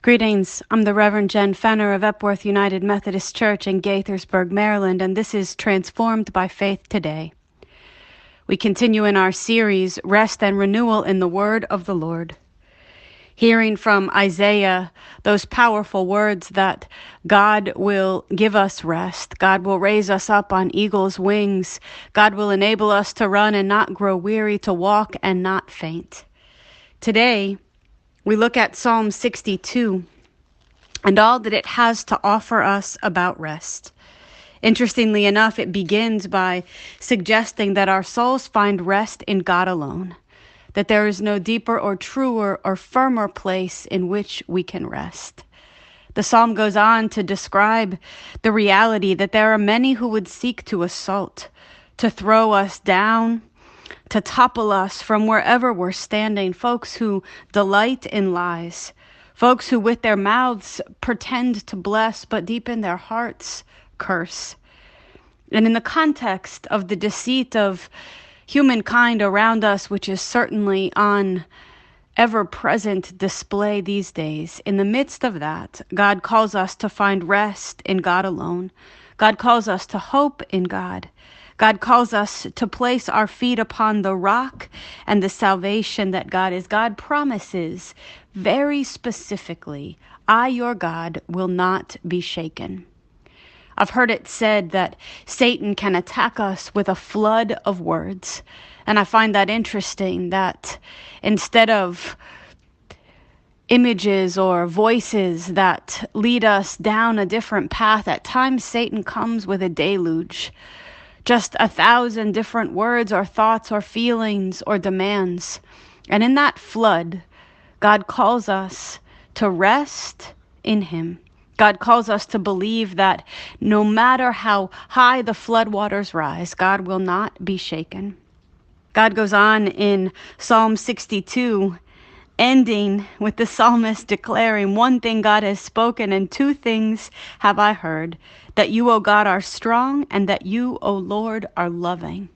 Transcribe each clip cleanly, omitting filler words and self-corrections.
Greetings. I'm the Reverend Jen Fenner of Epworth United Methodist Church in Gaithersburg, Maryland, and this is Transformed by Faith Today. We continue in our series, Rest and Renewal in the Word of the Lord. Hearing from Isaiah those powerful words that God will give us rest. God will raise us up on eagle's wings. God will enable us to run and not grow weary, to walk and not faint. Today, we look at Psalm 62 and all that it has to offer us about rest. Interestingly enough, it begins by suggesting that our souls find rest in God alone, that there is no deeper or truer or firmer place in which we can rest. The psalm goes on to describe the reality that there are many who would seek to assault, to throw us down, to topple us from wherever we're standing, folks who delight in lies, folks who with their mouths pretend to bless, but deep in their hearts curse. And in the context of the deceit of humankind around us, which is certainly on ever-present display these days, in the midst of that, God calls us to find rest in God alone. God calls us to hope in God. God calls us to place our feet upon the rock and the salvation that God is. God promises very specifically, I, your God, will not be shaken. I've heard it said that Satan can attack us with a flood of words. And I find that interesting that instead of images or voices that lead us down a different path, at times Satan comes with a deluge. Just 1,000 different words or thoughts or feelings or demands. And in that flood, God calls us to rest in Him. God calls us to believe that no matter how high the floodwaters rise, God will not be shaken. God goes on in Psalm 62, ending with the psalmist declaring, one thing God has spoken and two things have I heard, that you, O God, are strong and that you, O Lord, are loving.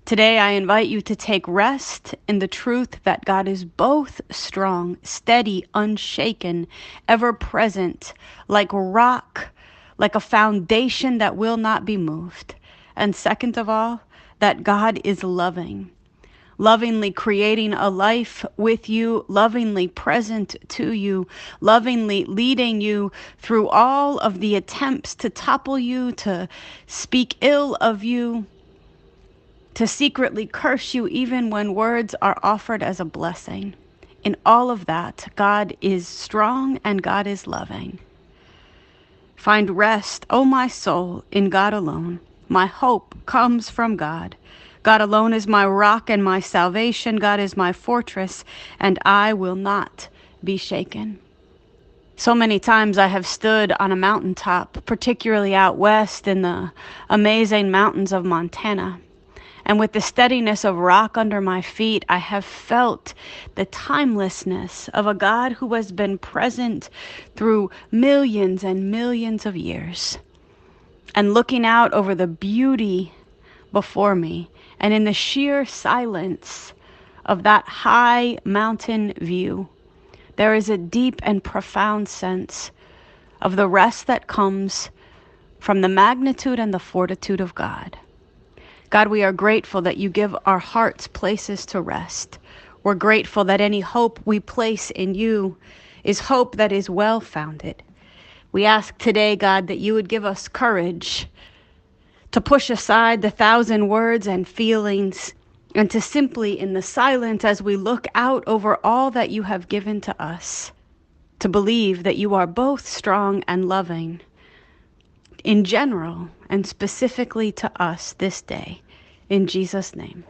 Today, I invite you to take rest in the truth that God is both strong, steady, unshaken, ever present, like rock, like a foundation that will not be moved. And second of all, that God is loving. Lovingly creating a life with you, lovingly present to you, lovingly leading you through all of the attempts to topple you, to speak ill of you, to secretly curse you even when words are offered as a blessing. In all of that, God is strong and God is loving. Find rest, O my soul, in God alone. My hope comes from God. God alone is my rock and my salvation. God is my fortress, and I will not be shaken. So many times I have stood on a mountaintop, particularly out west in the amazing mountains of Montana. And with the steadiness of rock under my feet, I have felt the timelessness of a God who has been present through millions and millions of years. And looking out over the beauty before me, and in the sheer silence of that high mountain view, there is a deep and profound sense of the rest that comes from the magnitude and the fortitude of God. God, we are grateful that you give our hearts places to rest. We're grateful that any hope we place in you is hope that is well-founded. We ask today, God, that you would give us courage to push aside the 1,000 words and feelings, and to simply, in the silence as we look out over all that you have given to us, to believe that you are both strong and loving in general and specifically to us this day. In Jesus' name.